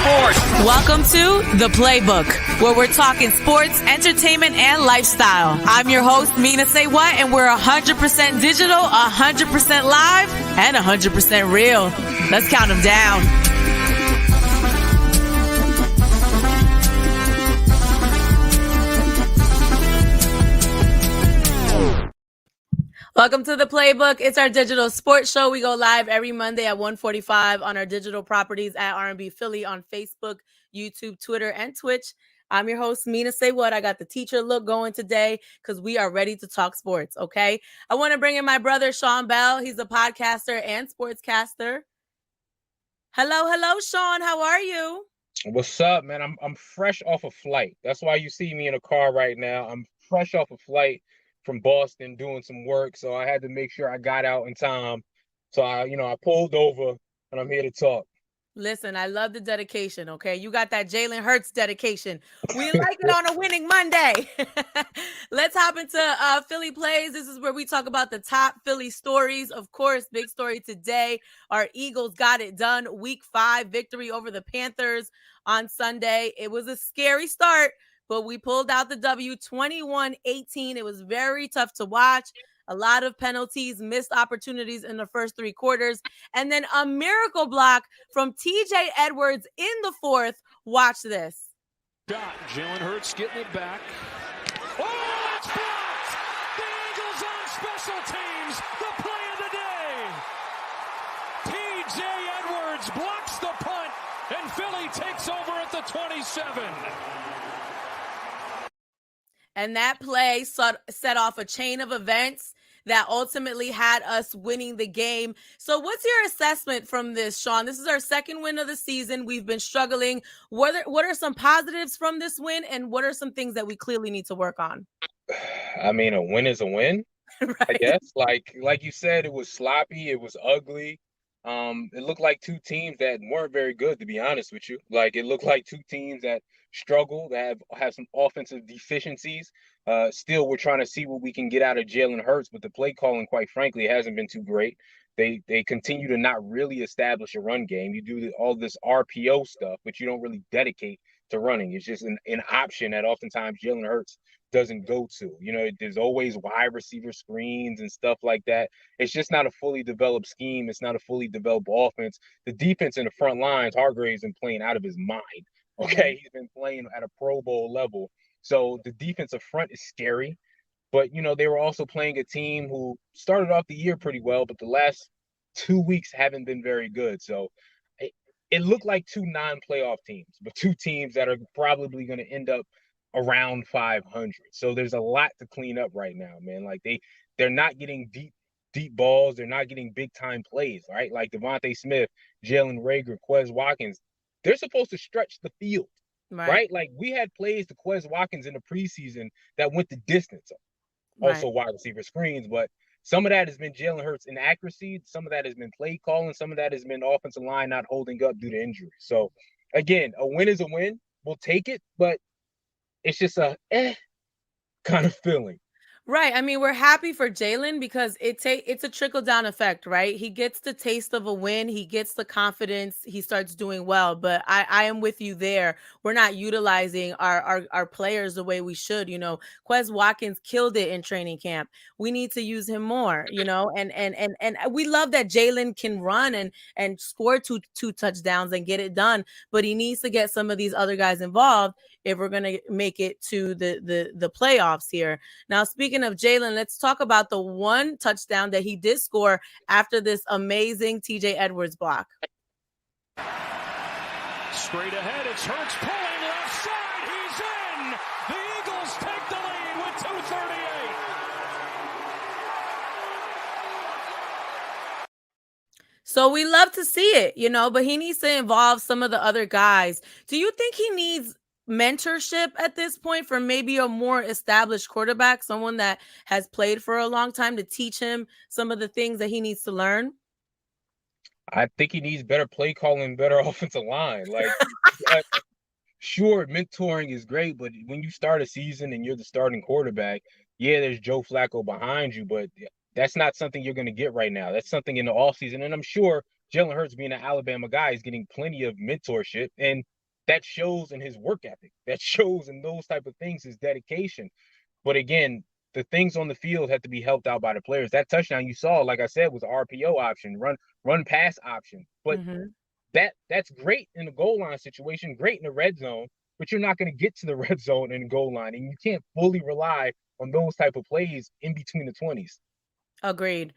sports. Welcome to The Playbook, where we're talking sports, entertainment, and lifestyle. I'm your host, Mina SayWhat, and we're 100% digital, 100% live, and 100% real. Let's count them down. Welcome to The Playbook. It's our digital sports show. We go live every Monday at 1:45 on our digital properties at R&B Philly on Facebook, YouTube, Twitter, and Twitch. I'm your host, Mina SayWhat. I got the teacher look going today because we are ready to talk sports, okay? I want to bring in my brother, Sean Bell. He's a podcaster and sportscaster. Hello, Sean. How are you? What's up, man? I'm fresh off a flight. That's why you see me in a car right now. I'm fresh off a flight from Boston doing some work, so I had to make sure I got out in time. So I pulled over and I'm here to talk. Listen, I love the dedication, okay? You got that Jalen Hurts dedication. We like it on a winning Monday. Let's hop into Philly Plays. This is where we talk about the top Philly stories. Of course, big story today. Our Eagles got it done. Week 5 victory over the Panthers on Sunday. It was a scary start, but we pulled out the W 21-18. It was very tough to watch. A lot of penalties, missed opportunities in the first 3 quarters, and then a miracle block from TJ Edwards in the 4th. Watch this. Got Jalen Hurts getting it back. Oh, it's blocked! The Eagles on special teams. The play of the day. TJ Edwards blocks the punt, and Philly takes over at the 27. And that play set off a chain of events that ultimately had us winning the game. So what's your assessment from this, Sean? This is our second win of the season. We've been struggling. What are some positives from this win, and what are some things that we clearly need to work on? I mean, a win is a win, right? I guess. Like you said, it was sloppy. It was ugly. It looked like 2 teams that weren't very good, to be honest with you. Like, it looked like 2 teams that struggle, that have some offensive deficiencies. Still, we're trying to see what we can get out of Jalen Hurts, but the play calling, quite frankly, hasn't been too great. They continue to not really establish a run game. You do all this RPO stuff, but you don't really dedicate to running. It's just an option that oftentimes Jalen Hurts doesn't go to. There's always wide receiver screens and stuff like that. It's just not a fully developed scheme. It's not a fully developed offense. The defense in the front lines, Hargrave's been playing out of his mind. Okay, he's been playing at a Pro Bowl level. So the defensive front is scary. But, they were also playing a team who started off the year pretty well, but the last 2 weeks haven't been very good. So it looked like 2 non-playoff teams, but 2 teams that are probably going to end up around 500. So there's a lot to clean up right now, man. Like they're not getting deep balls. They're not getting big time plays, right? Like Devontae Smith, Jalen Reagor, Quez Watkins. They're supposed to stretch the field, right? Like we had plays to Quez Watkins in the preseason that went the distance. Also wide receiver screens, but some of that has been Jalen Hurts' inaccuracy. Some of that has been play calling. Some of that has been offensive line not holding up due to injury. So again, a win is a win. We'll take it, but it's just a kind of feeling. Right. I mean, we're happy for Jalen because it's a trickle-down effect, right? He gets the taste of a win. He gets the confidence. He starts doing well. But I am with you there. We're not utilizing our players the way we should. Quez Watkins killed it in training camp. We need to use him more, and we love that Jalen can run and score two touchdowns and get it done. But he needs to get some of these other guys involved if we're going to make it to the playoffs here. Now, speaking of Jalen, let's talk about the 1 touchdown that he did score after this amazing TJ Edwards block. Straight ahead, it's Hurts pulling left side. He's in. The Eagles take the lead with 2:38. So we love to see it, but he needs to involve some of the other guys. Do you think he needs mentorship at this point from maybe a more established quarterback, someone that has played for a long time, to teach him some of the things that he needs to learn? I think he needs better play calling, better offensive line. Like, sure, mentoring is great, but when you start a season and you're the starting quarterback, yeah, there's Joe Flacco behind you, but that's not something you're going to get right now. That's something in the offseason. And I'm sure Jalen Hurts, being an Alabama guy, is getting plenty of mentorship. And that shows in his work ethic. That shows in those type of things, his dedication. But again, the things on the field have to be helped out by the players. That touchdown you saw, like I said, was an RPO option, run pass option. But Mm-hmm. that's great in the goal line situation, great in the red zone, but you're not going to get to the red zone and the goal line, and you can't fully rely on those type of plays in between the 20s. Agreed.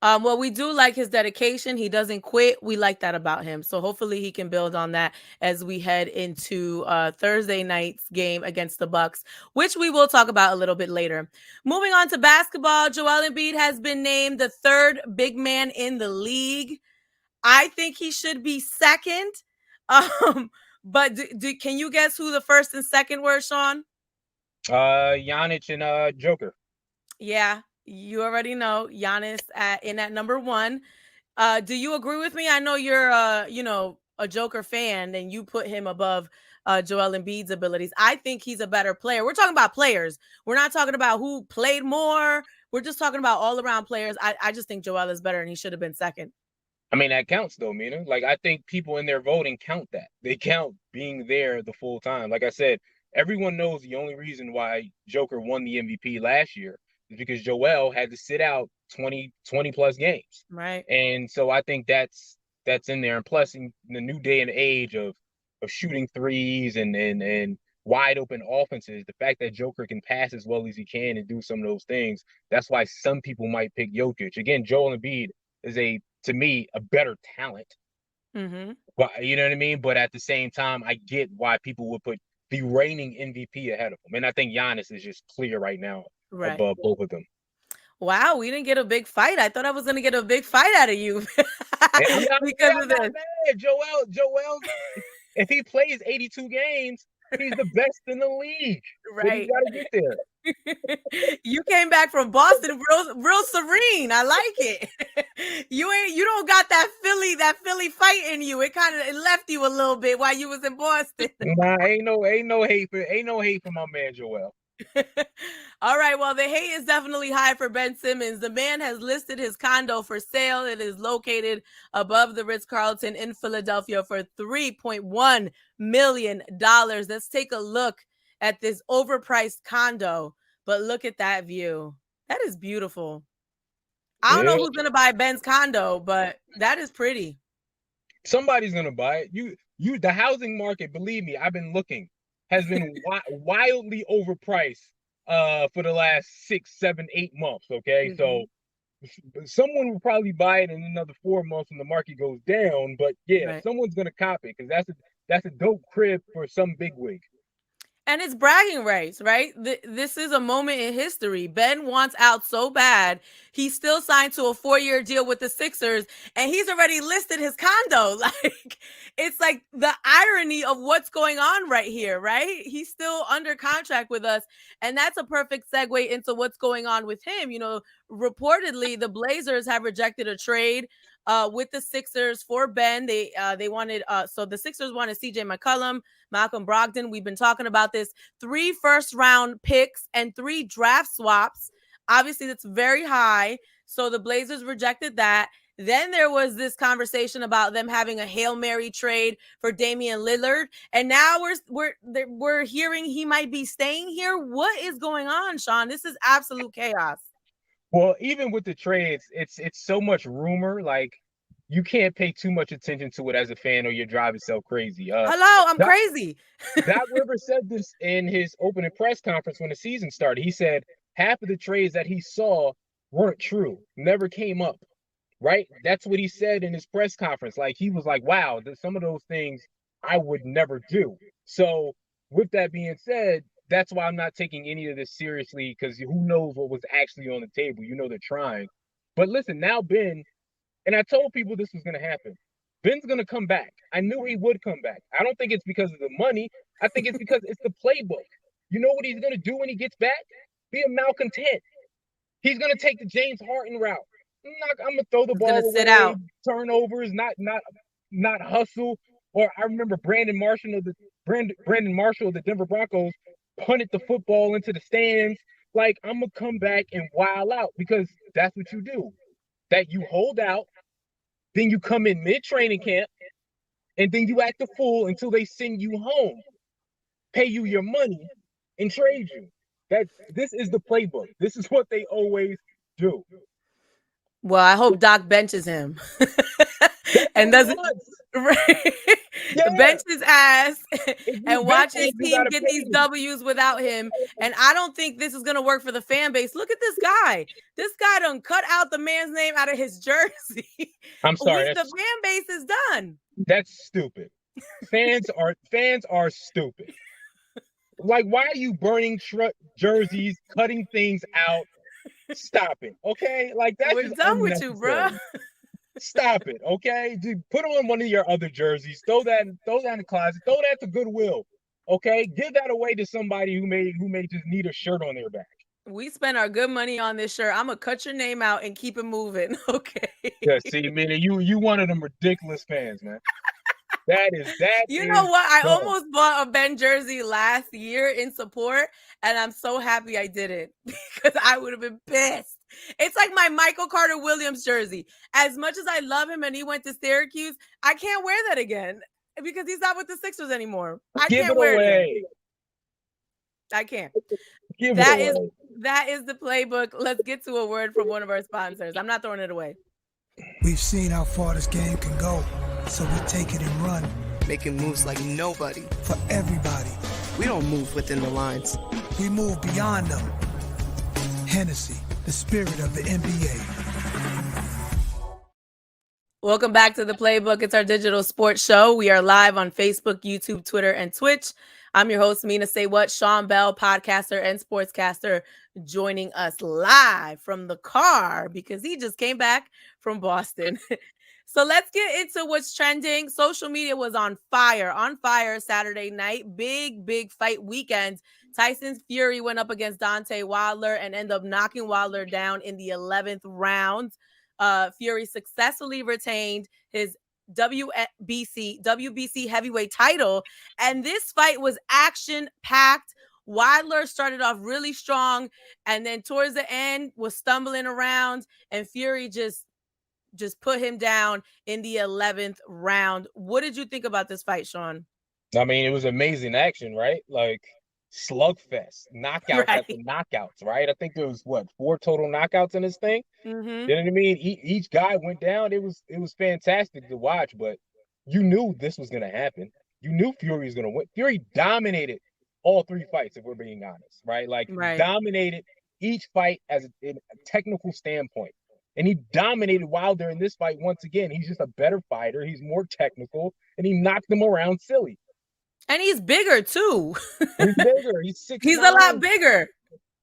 Well, we do like his dedication. He doesn't quit. We like that about him. So hopefully he can build on that as we head into Thursday night's game against the Bucks, which we will talk about a little bit later. Moving on to basketball, Joel Embiid has been named the third big man in the league. I think he should be second. But can you guess who the first and second were, Sean? Giannis and Joker. Yeah, you already know Giannis in at number one. Do you agree with me? I know you're a Joker fan and you put him above Joel Embiid's abilities. I think he's a better player. We're talking about players. We're not talking about who played more. We're just talking about all around players. I just think Joel is better and he should have been second. I mean, that counts though, Mina. Like, I think people in their voting count that. They count being there the full time. Like I said, everyone knows the only reason why Joker won the MVP last year is because Joel had to sit out 20 plus games. Right. And so I think that's in there. And plus, in the new day and age of shooting threes and wide open offenses, the fact that Joker can pass as well as he can and do some of those things, that's why some people might pick Jokic. Again, Joel Embiid is to me, a better talent. Mm-hmm. But you know what I mean? But at the same time, I get why people would put the reigning MVP ahead of him. And I think Giannis is just clear right now above both of them. Wow, we didn't get a big fight. I thought I was going to get a big fight out of you I'm not this. mad. Joel, if he plays 82 games, he's the best in the league. Right. You got to get there. You came back from Boston real serene. I like it. You don't got that Philly fight in you. It left you a little bit while you was in Boston. Nah, ain't no hate for my man Joel. All right, well, the hate is definitely high for Ben Simmons. The man has listed his condo for sale. It is located above the Ritz-Carlton in Philadelphia for $3.1 million. Let's take a look at this overpriced condo, but look at that view. That is beautiful. I don't know who's going to buy Ben's condo, but that is pretty. Somebody's going to buy it. The housing market, believe me, I've been looking, has been wildly overpriced for the last 6, 7, 8 months. Okay. Mm-hmm. So someone will probably buy it in another 4 months when the market goes down. But yeah, right. Someone's going to cop it because that's a dope crib for some bigwig. And it's bragging rights, right? This is a moment in history. Ben wants out so bad. He still signed to a 4-year deal with the Sixers, and he's already listed his condo. Like, it's like the irony of what's going on right here, right? He's still under contract with us, and that's a perfect segue into what's going on with him. You know, reportedly, the Blazers have rejected a trade with the Sixers for Ben. They wanted so the Sixers wanted CJ McCollum, Malcolm Brogdon. We've been talking about this. 3 first-round picks and 3 draft swaps. Obviously, that's very high. So the Blazers rejected that. Then there was this conversation about them having a Hail Mary trade for Damian Lillard, and now we're hearing he might be staying here. What is going on, Sean? This is absolute chaos. Well, even with the trades, it's so much rumor. Like, you can't pay too much attention to it as a fan, or you're driving yourself crazy. Hello, I'm crazy. Doc Rivers said this in his opening press conference when the season started. He said half of the trades that he saw weren't true, never came up. Right? That's what he said in his press conference. Like, he was like, wow, some of those things I would never do. So with that being said, that's why I'm not taking any of this seriously, because who knows what was actually on the table. You know, they're trying. But listen, now Ben, and I told people this was going to happen. Ben's going to come back. I knew he would come back. I don't think it's because of the money. I think it's because it's the playbook. You know what he's going to do when he gets back? Be a malcontent. He's going to take the James Harden route. I'm going to throw the ball away, sit out. Turnovers, not hustle. Or I remember Brandon Marshall of the Denver Broncos punted the football into the stands. Like, I'm going to come back and wild out, because that's what you do. That you hold out, then you come in mid-training camp, and then you act a fool until they send you home, pay you your money, and trade you. This is the playbook. This is what they always do. Well, I hope Doc benches him That's and what he doesn't wants. right, Yeah. bench his ass If you and bench watch him, his you team gotta get pay these him. W's without him. And I don't think this is gonna work for the fan base. Look at this guy. This guy done cut out the man's name out of his jersey. I'm sorry. The fan base is done. That's stupid. Fans are stupid. Like, why are you burning jerseys, cutting things out? Stop it, okay? Like, that's We're just done with you, bro. Stop it, okay? Dude, put on one of your other jerseys. Throw that in the closet. Throw that to Goodwill, okay? Give that away to somebody who may just need a shirt on their back. We spent our good money on this shirt. I'm gonna cut your name out and keep it moving, okay? Yeah, see, Mina, you one of them ridiculous fans, man. That you know what? I dumb. almost bought a Ben jersey last year in support, and I'm so happy I didn't because I would have been pissed. It's like my Michael Carter Williams jersey. As much as I love him and he went to Syracuse, I can't wear that again because he's not with the Sixers anymore. I can't wear it again. I can't. That is the playbook. Let's get to a word from one of our sponsors. I'm not throwing it away. We've seen how far this game can go, so we take it and run. Making moves like nobody. For everybody. We don't move within the lines. We move beyond them. Hennessy, the spirit of the NBA. Welcome back to the Playbook. It's our digital sports show. We are live on Facebook, YouTube, Twitter, and Twitch. I'm your host, Mina SayWhat, Sean Bell, podcaster and sportscaster, joining us live from the car because he just came back from Boston. So let's get into what's trending. Social media was on fire Saturday night. Big fight weekend. Tyson Fury went up against Deontay Wilder and ended up knocking Wilder down in the 11th round. Fury successfully retained his WBC heavyweight title, and this fight was action-packed. Wilder started off really strong, and then towards the end was stumbling around, and Fury just put him down in the 11th round. What did you think about this fight, Sean? I mean, it was amazing action, right? Like slugfest, knockouts after knockouts, right? I think there was 4 total knockouts in this thing. Mm-hmm. You know what I mean? Each guy went down. It was fantastic to watch, but you knew this was going to happen. You knew Fury was going to win. Fury dominated all 3 fights, if we're being honest, right? Like dominated each fight as a technical standpoint. And he dominated Wilder in this fight once again. He's just a better fighter. He's more technical, and he knocked him around silly. And he's bigger too. He's bigger. He's 6'9". He's a lot bigger.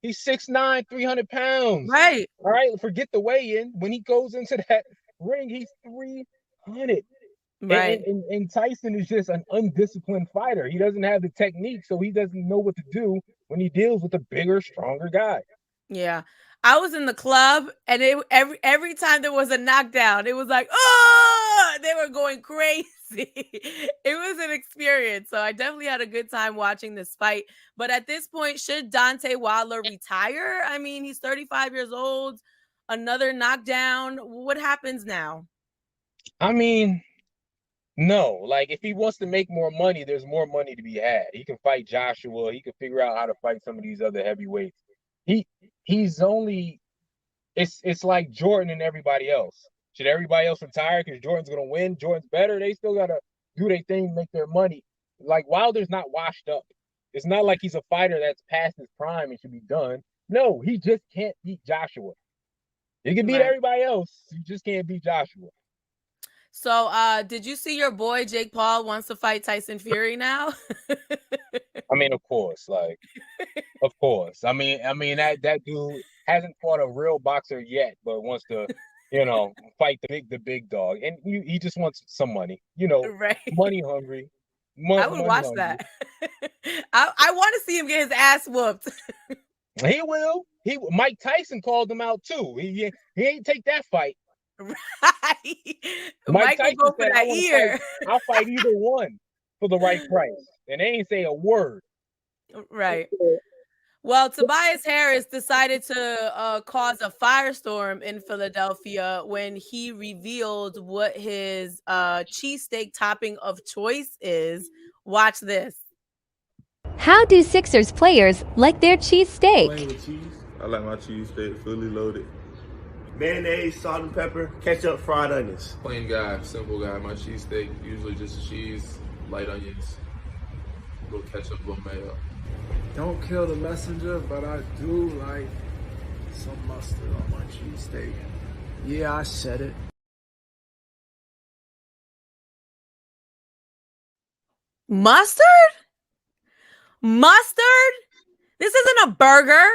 He's 6'9", 300 pounds. Right. All right. Forget the weigh-in. When he goes into that ring, he's 300. Right. And Tyson is just an undisciplined fighter. He doesn't have the technique, so he doesn't know what to do when he deals with a bigger, stronger guy. Yeah. I was in the club, and every time there was a knockdown, it was like, oh, they were going crazy. It was an experience. So I definitely had a good time watching this fight. But at this point, should Deontay Wilder retire? I mean, he's 35 years old. Another knockdown. What happens now? I mean, no. Like, if he wants to make more money, there's more money to be had. He can fight Joshua. He can figure out how to fight some of these other heavyweights. He's only it's like Jordan and everybody else. Should everybody else retire because Jordan's gonna win? Jordan's better. They still gotta do their thing, make their money. Like, Wilder's not washed up. It's not like he's a fighter that's past his prime and should be done. No, he just can't beat Joshua. He can beat everybody else. You just can't beat Joshua. So, did you see your boy Jake Paul wants to fight Tyson Fury now? I mean, of course, of course. I mean that dude hasn't fought a real boxer yet, but wants to, fight the big dog, and he just wants some money, money hungry. I would watch that. I want to see him get his ass whooped. He will. Mike Tyson called him out too. He ain't take that fight. Right. Mike Tyson will go for that ear. I'll fight either one for the right price, and they ain't say a word. Right. Well, Tobias Harris decided to cause a firestorm in Philadelphia when he revealed what his cheesesteak topping of choice is. Watch this. How do Sixers players like their cheesesteak? Plain with cheese. I like my cheesesteak fully loaded. Mayonnaise, salt and pepper, ketchup, fried onions. Plain guy, simple guy. My cheesesteak, usually just cheese, light onions, a little ketchup, a little mayo. Don't kill the messenger, but I do like some mustard on my cheesesteak. Yeah, I said it. Mustard? Mustard? This isn't a burger.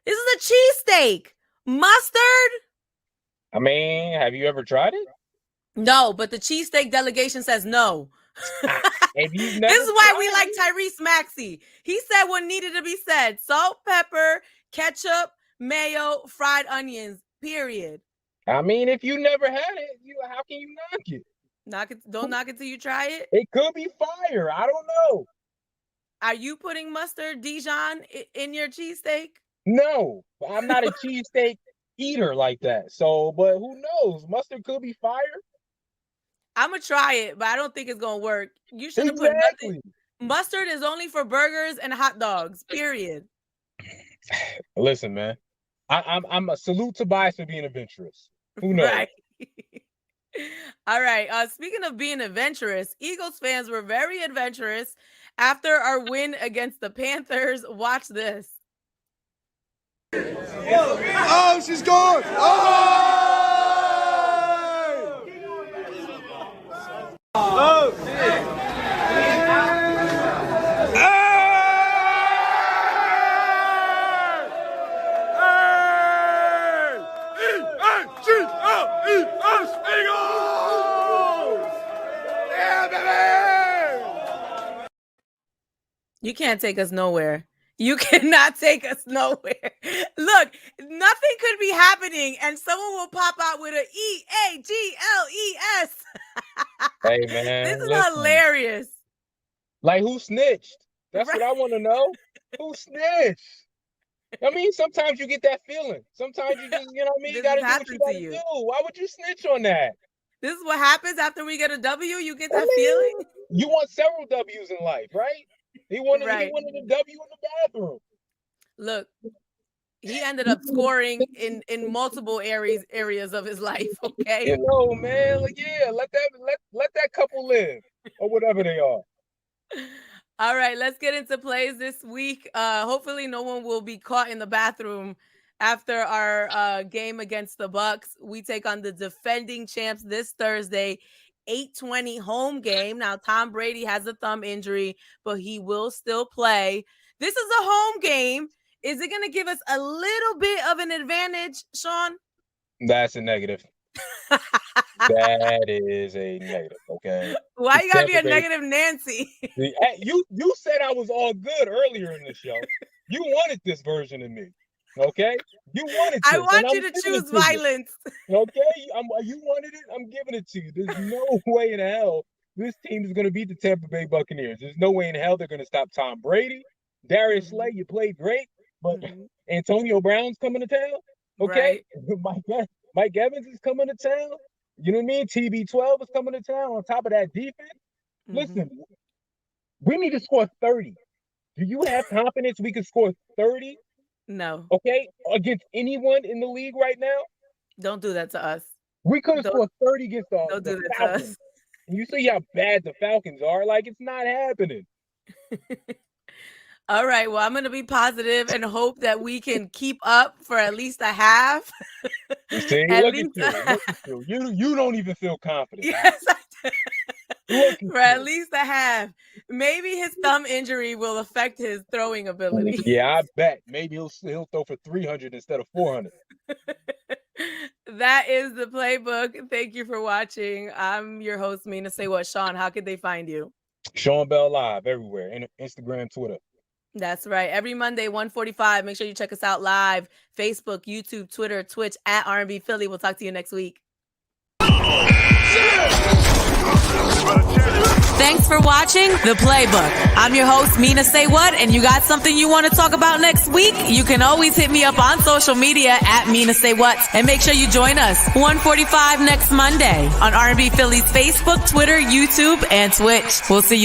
This is a cheesesteak. Mustard? I mean, have you ever tried it? No, but the cheesesteak delegation says no. If you've never This is why tried we like it, Tyrese Maxey. He said what needed to be said. Salt, pepper, ketchup, mayo, fried onions, period. I mean, if you never had it, how can you knock it? Don't knock it till you try it. It could be fire. I don't know. Are you putting mustard Dijon in your cheesesteak? No, I'm not a cheesesteak eater like that. So, but who knows? Mustard could be fire. I'm gonna try it, but I don't think it's gonna work. You should have put nothing. Mustard is only for burgers and hot dogs. Period. Listen, man, I'm a salute Tobias for being adventurous. Who knows? Right. All right. Speaking of being adventurous, Eagles fans were very adventurous after our win against the Panthers. Watch this. Oh, she's gone! Oh! You can't take us nowhere. You cannot take us nowhere. Look, nothing could be happening, and someone will pop out with an EAGLES. Hey, man. This is listen. hilarious. Like, who snitched? That's Right. what I want to know. Who snitched? I mean, sometimes you get that feeling. Sometimes you just, you know what I mean? You This got to do what happened you to got to you. do. Why would you snitch on that? This is what happens after we get a W. You get I that mean, feeling. You want several W's in life, right? He wanted Right. a W in the bathroom. Look, he ended up scoring in multiple areas of his life. Okay. You know, man. Like, yeah, let that couple live, or whatever they are. All right, let's get into plays this week. Hopefully no one will be caught in the bathroom after our game against the Bucks. We take on the defending champs this Thursday, 8:20 home game. Now, Tom Brady has a thumb injury, but he will still play. This is a home game. Is it going to give us a little bit of an advantage, Sean? That's a negative. That is a negative. Okay. Why you gotta be a Tampa Bay- negative Nancy? Hey, you said I was all good earlier in the show. You wanted this version of me. Okay. You wanted this. I want and you I'm to giving choose it to you. violence. Okay, you wanted it. I'm giving it to you. There's no way in hell this team is going to beat the Tampa Bay Buccaneers. There's no way in hell they're going to stop Tom Brady. Darius Slay, you played great, but Antonio Brown's coming to town. Okay, Right. Mike Evans is coming to town. You know what I mean? TB12 is coming to town. On top of that defense, listen, we need to score 30. Do you have confidence we can score 30? No, Okay, against anyone in the league right now? don't do that to us. We could have Don't- scored 30 against Don't the do that to Falcons. us. And you see how bad the Falcons are. Like, it's not happening. All right. Well, I'm going to be positive and hope that we can keep up for at least a half. See, At look least- at you. You don't even feel confident. Yes, I do. Look at For at you. least a half. Maybe his thumb injury will affect his throwing ability. Yeah, I bet. Maybe he'll throw for 300 instead of 400. That is the playbook. Thank you for watching. I'm your host, Mina SayWhat. Sean, how could they find you? Sean Bell Live everywhere. Instagram, Twitter. That's right. Every Monday, 1:45. Make sure you check us out live. Facebook, YouTube, Twitter, Twitch at R&B Philly. We'll talk to you next week. Thanks Thanks for watching The Playbook. I'm your host, Mina SayWhat, and you got something you want to talk about next week? You can always hit me up on social media at Mina SayWhat, and make sure you join us 1:45 next Monday on R&B Philly's Facebook, Twitter, YouTube, and Twitch. We'll see you then.